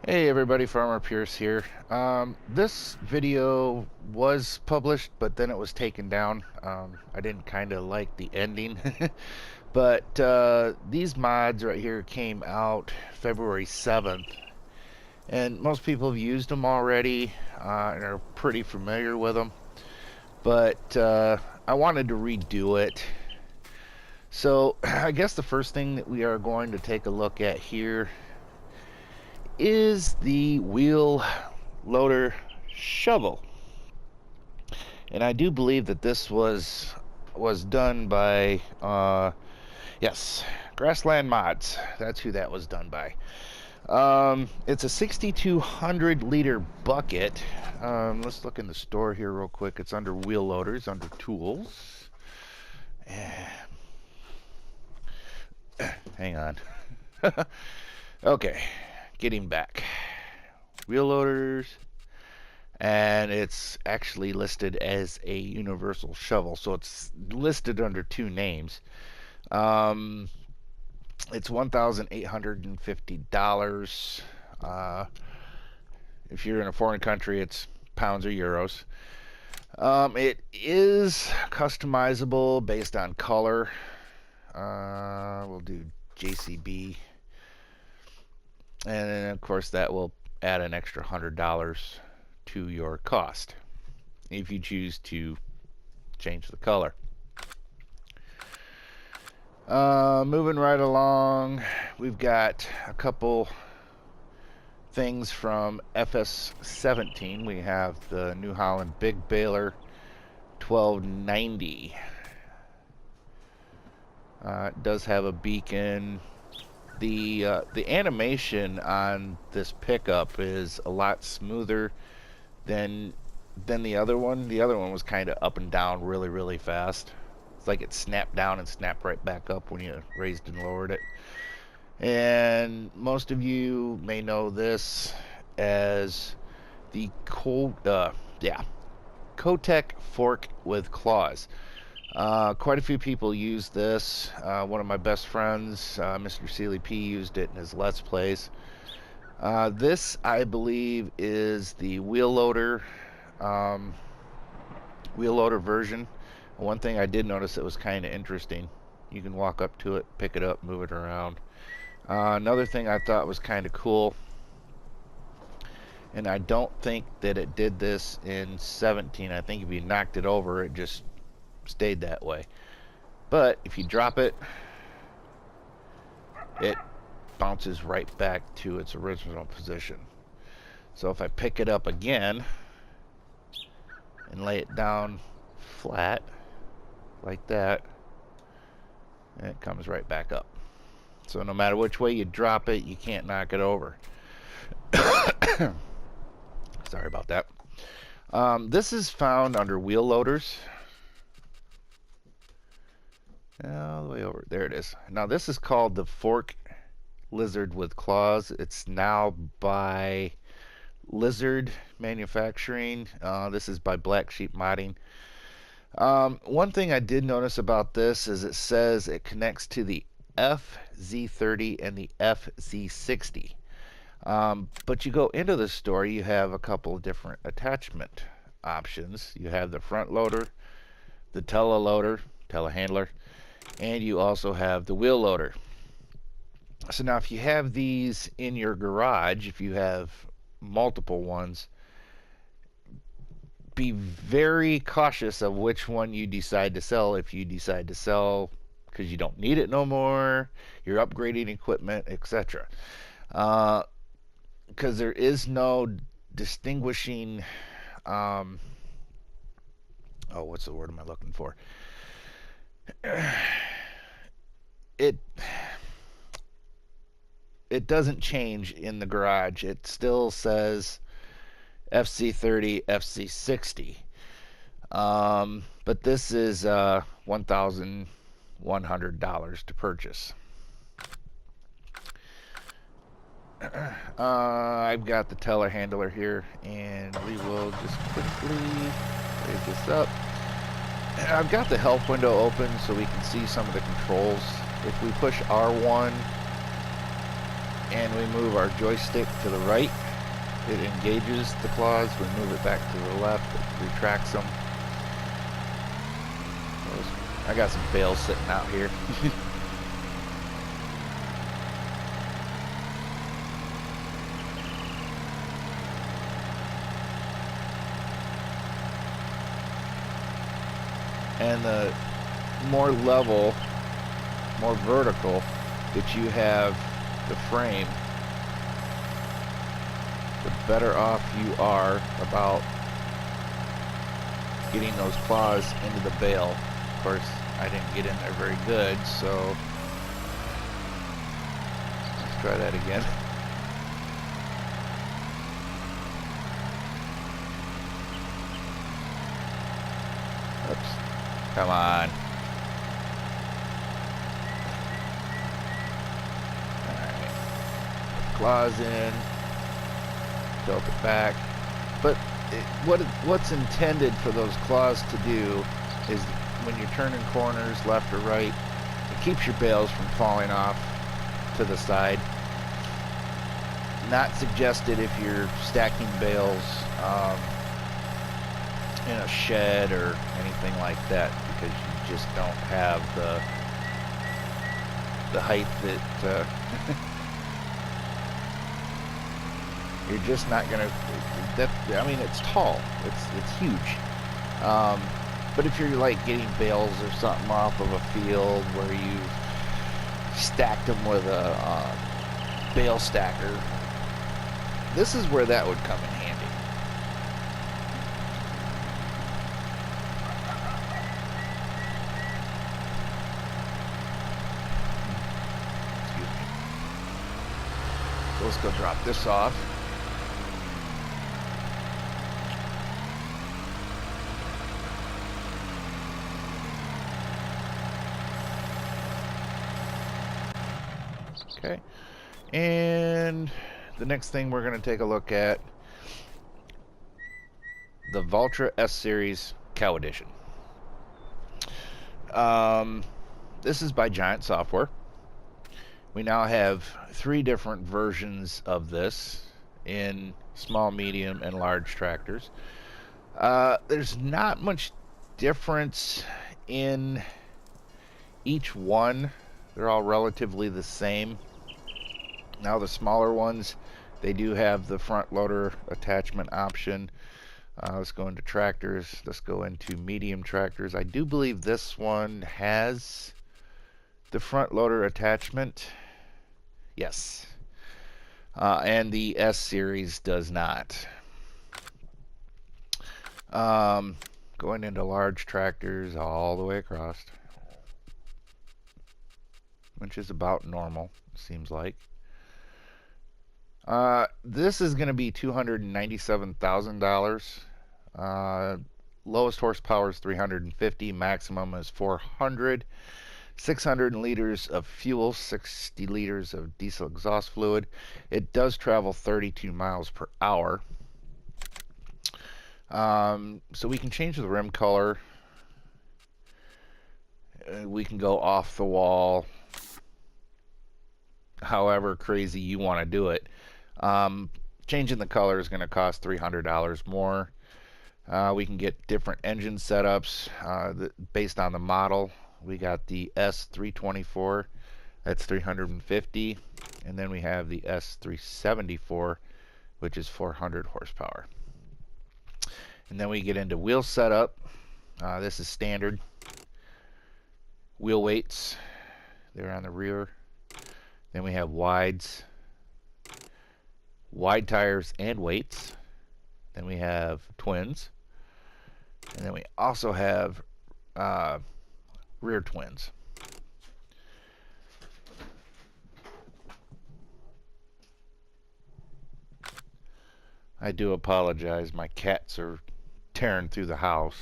Hey everybody, Farmer Pierce here. This video was published, but then it was taken down. I didn't kind of like the ending, but these mods right here came out February 7th, and most people have used them already and are pretty familiar with them. But I wanted to redo it. So I guess the first thing that we are going to take a look at here is the wheel loader shovel, and I do believe that this was done by yes, Grassland Mods. That's who that was done by. It's a 6,200 liter bucket. Let's look in the store here real quick. It's under wheel loaders, under tools. Hang on. Okay, getting back. Wheel loaders, and it's actually listed as a universal shovel, so it's listed under two names. It's $1,850. If you're in a foreign country, it's pounds or euros. It is customizable based on color. We'll do JCB, and then of course that will add an extra $100 to your cost if you choose to change the color. Moving right along, we've got a couple things from FS17. We have the New Holland Big Baler 1290. It does have a beacon. The animation on this pickup is a lot smoother than the other one. The other one was kind of up and down really fast. It's like it snapped down and snapped right back up when you raised and lowered it. And most of you may know this as the CoTech fork with claws. Quite a few people use this. One of my best friends, Mr. Sealy P, used it in his Let's Plays. This, I believe, is the wheel loader version. One thing I did notice that was kind of interesting. You can walk up to it, pick it up, move it around. Another thing I thought was kind of cool, and I don't think that it did this in 17. I think if you knocked it over, it just stayed that way. But if you drop it, it bounces right back to its original position. So if I pick it up again and lay it down flat like that, it comes right back up. So no matter which way you drop it, you can't knock it over. Sorry about that. This is found under wheel loaders. All the way over. There it is. Now this is called the Fork Lizard with Claws. It's now by Lizard Manufacturing. This is by Blacksheep Modding. One thing I did notice about this is it says it connects to the FZ30 and the FZ60. But you go into the store, you have a couple of different attachment options. You have the front loader, the telehandler, and you also have the wheel loader. So now if you have these in your garage, if you have multiple ones, be very cautious of which one you decide to sell. If you decide to sell because you don't need it no more, you're upgrading equipment, etc. Because there is no distinguishing what's the word am I looking for? It doesn't change in the garage. It still says FC30, FC60. But this is $1,100 to purchase. I've got the telehandler here, and we will just quickly raise this up. I've got the help window open so we can see some of the controls. If we push R1, and we move our joystick to the right, it engages the claws. We move it back to the left, it retracts them. I got some bales sitting out here. And the more level, more vertical that you have the frame, the better off you are about getting those claws into the bale. Of course, I didn't get in there very good, so let's try that again. Oops. Come on. Alright. Claws in. Tilt it back. But what's intended for those claws to do is when you're turning corners left or right, it keeps your bales from falling off to the side. Not suggested if you're stacking bales in a shed or anything like that, because you just don't have the height that you're just not gonna. I mean, it's tall. It's huge. But if you're like getting bales or something off of a field where you've stacked them with a bale stacker, this is where that would come in handy. Excuse me. So let's go drop this off. Okay, and the next thing we're going to take a look at, the Vulture S Series Cow Edition. This is by Giant Software. We now have 3 different versions of this in small, medium, and large tractors. There's not much difference in each one. They're all relatively the same. Now the smaller ones, they do have the front loader attachment option. Let's go into tractors. Let's go into medium tractors. I do believe this one has the front loader attachment. Yes. And the S Series does not. Going into large tractors all the way across, which is about normal, seems like. This is going to be $297,000. Lowest horsepower is 350, maximum is 400. 600 liters of fuel, 60 liters of diesel exhaust fluid. It does travel 32 miles per hour. So we can change the rim color. We can go off the wall, however crazy you want to do it. Changing the color is going to cost $300 more. We can get different engine setups based on the model. We got the S324, that's 350, and then we have the S374, which is 400 horsepower. And then we get into wheel setup. This is standard. Wheel weights, they're on the rear. Then we have wides, wide tires and weights. Then we have twins. And then we also have rear twins. I do apologize, my cats are tearing through the house.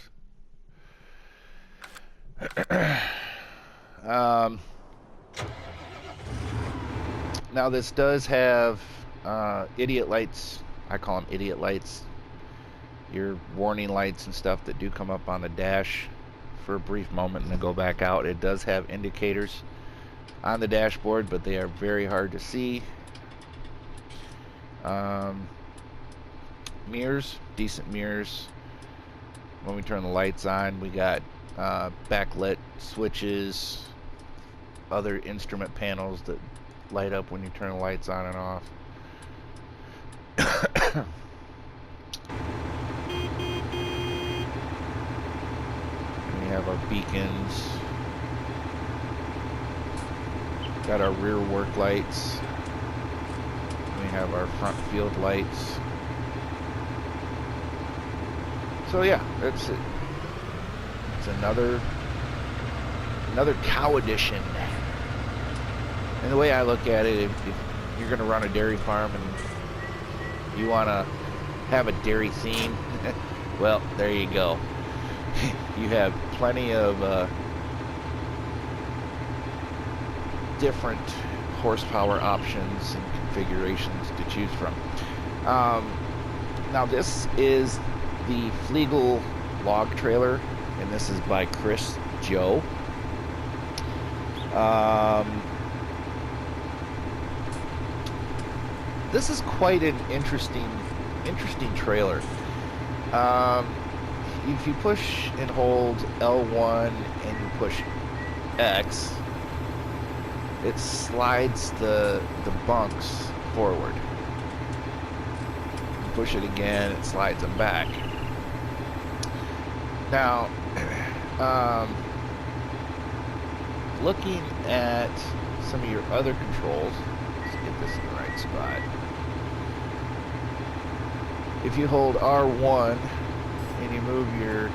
Now this does have idiot lights. I call them idiot lights. Your warning lights and stuff that do come up on the dash for a brief moment and then go back out. It does have indicators on the dashboard, but they are very hard to see. Um, mirrors, decent mirrors. When we turn the lights on, we got backlit switches, other instrument panels that light up when you turn the lights on and off. And we have our beacons. Got our rear work lights. We have our front field lights. So yeah, that's it. It's another cow edition. And the way I look at it, if you're going to run a dairy farm and you want to have a dairy theme, well, there you go. You have plenty of different horsepower options and configurations to choose from. Now this is the Fleagle Log trailer, and this is by Krisjo. This is quite an interesting trailer. If you push and hold L1 and you push X, it slides the bunks forward. You push it again, it slides them back. Now, looking at some of your other controls, let's get this in the right spot. If you hold R1 and you move your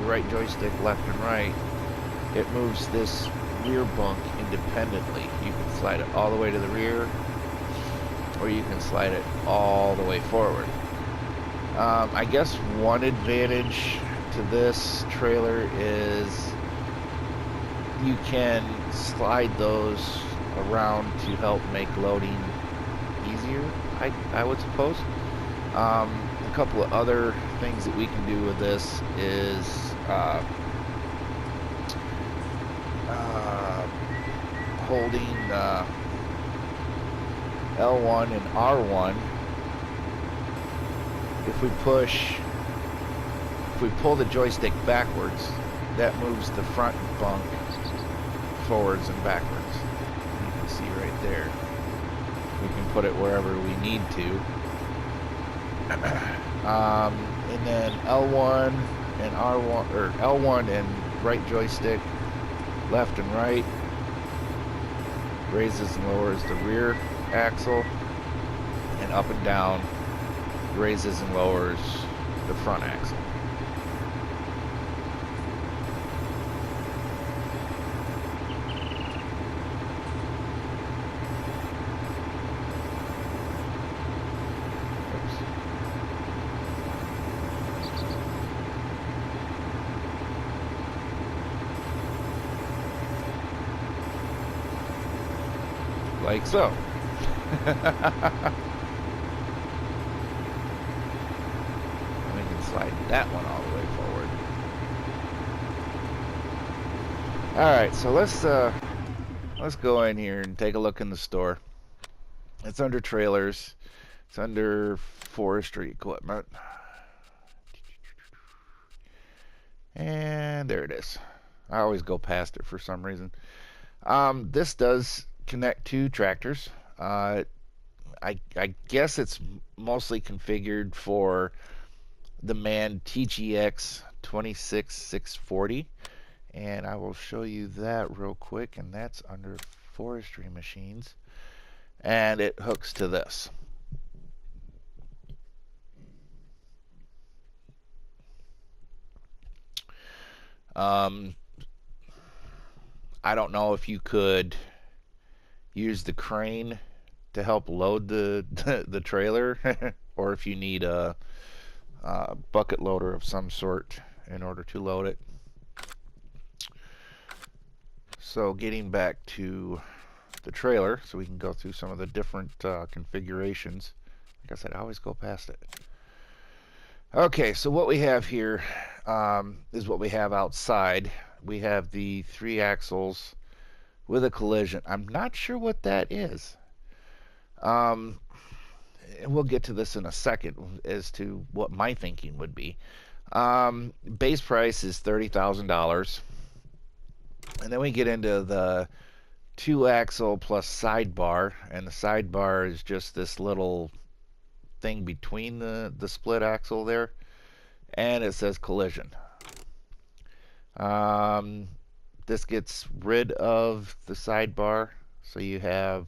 right joystick left and right, it moves this rear bunk independently. You can slide it all the way to the rear, or you can slide it all the way forward. I guess one advantage to this trailer is you can slide those around to help make loading easier, I would suppose. A couple of other things that we can do with this is holding L1 and R1. If we pull the joystick backwards, that moves the front bunk forwards and backwards. You can see right there. We can put it wherever we need to. And then L1 and R1, or L1 and right joystick, left and right, raises and lowers the rear axle, and up and down raises and lowers the front axle. Like so. And we can slide that one all the way forward. Alright, so let's go in here and take a look in the store. It's under trailers. It's under forestry equipment. And there it is. I always go past it for some reason. This does connect to tractors. I guess it's mostly configured for the MAN TGX 26640, and I will show you that real quick, and that's under forestry machines, and it hooks to this. I don't know if you could use the crane to help load the trailer, or if you need a bucket loader of some sort in order to load it. So getting back to the trailer, so we can go through some of the different configurations. Like I said, I always go past it. Okay, so what we have here is what we have outside. We have the 3 axles with a collision. I'm not sure what that is. we'll get to this in a second as to what my thinking would be. Base price is $30,000, and then we get into the 2-axle plus sidebar, and the sidebar is just this little thing between the split axle there, and it says collision. This gets rid of the sidebar, so you have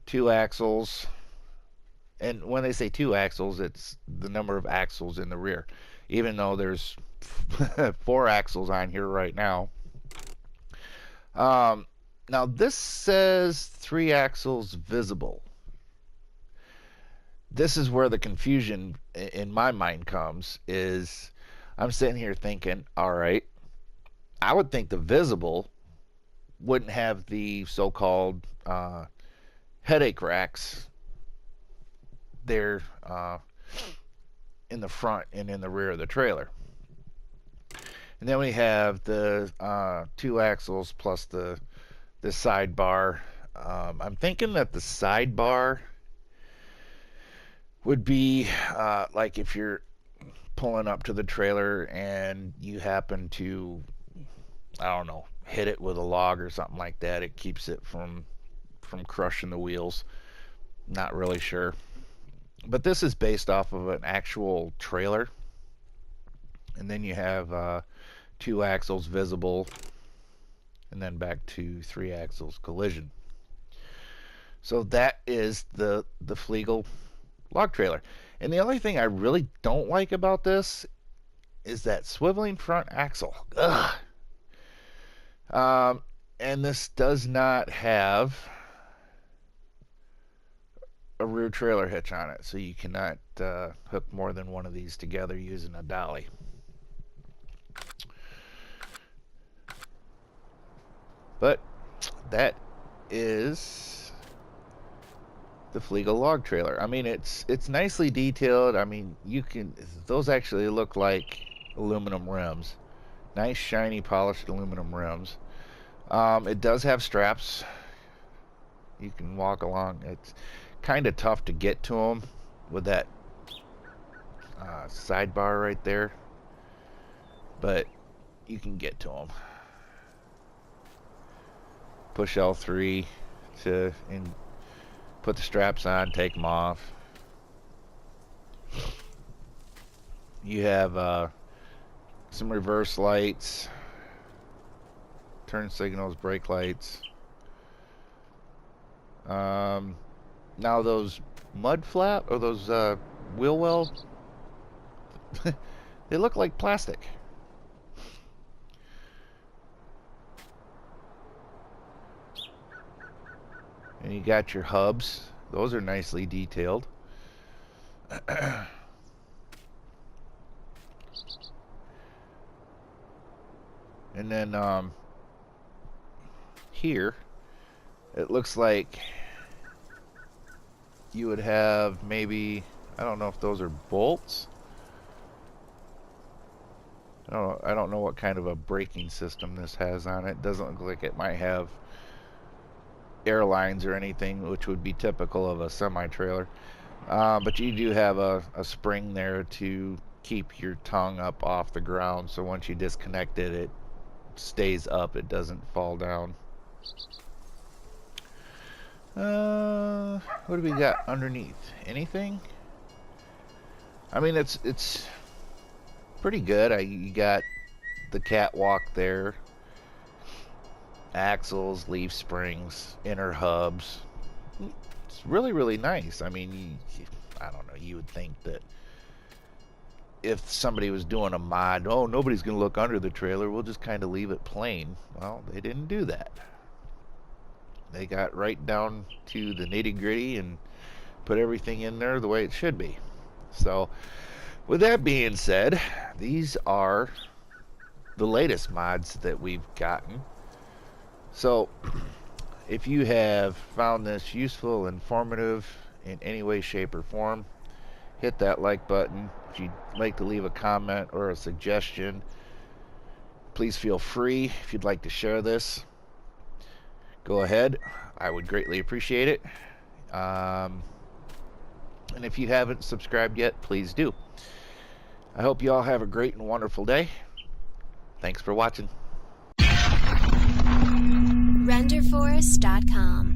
2 axles. And when they say 2 axles, it's the number of axles in the rear. Even though there's 4 axles on here right now. Now this says 3 axles visible. This is where the confusion in my mind comes, is I'm sitting here thinking, all right, I would think the visible wouldn't have the so-called headache racks there in the front and in the rear of the trailer. And then we have the 2 axles plus the sidebar. I'm thinking that the sidebar would be like if you're pulling up to the trailer and you happen to, I don't know, hit it with a log or something like that. It keeps it from crushing the wheels. Not really sure. But this is based off of an actual trailer. And then you have 2 axles visible, and then back to 3 axles collision. So that is the Fleagle log trailer. And the only thing I really don't like about this is that swiveling front axle. Ugh. And this does not have a rear trailer hitch on it, so you cannot hook more than one of these together using a dolly. But that is the Fleagle log trailer. I mean, it's nicely detailed. I mean, those actually look like aluminum rims. Nice, shiny, polished aluminum rims. It does have straps. You can walk along. It's kind of tough to get to them with that sidebar right there, but you can get to them. Push L3 to put the straps on, take them off. You have some reverse lights, turn signals, brake lights. Now those mud flap or those wheel wells, they look like plastic. And you got your hubs. Those are nicely detailed. And then here it looks like you would have maybe, I don't know if those are bolts. I don't know what kind of a braking system this has on it. Doesn't look like it might have airlines or anything, which would be typical of a semi-trailer. But you do have a spring there to keep your tongue up off the ground, so once you disconnect it, it stays up. It doesn't fall down. What do we got underneath? Anything? I mean, it's pretty good. You got the catwalk there, axles, leaf springs, inner hubs. It's really, really nice. I mean, I don't know, you would think that if somebody was doing a mod, oh, nobody's going to look under the trailer, we'll just kind of leave it plain. Well, they didn't do that. They got right down to the nitty-gritty and put everything in there the way it should be. So, with that being said, these are the latest mods that we've gotten. So, if you have found this useful, informative in any way, shape, or form, hit that like button. If you'd like to leave a comment or a suggestion, please feel free. If you'd like to share this, go ahead. I would greatly appreciate it. And if you haven't subscribed yet, please do. I hope you all have a great and wonderful day. Thanks for watching. RenderForest.com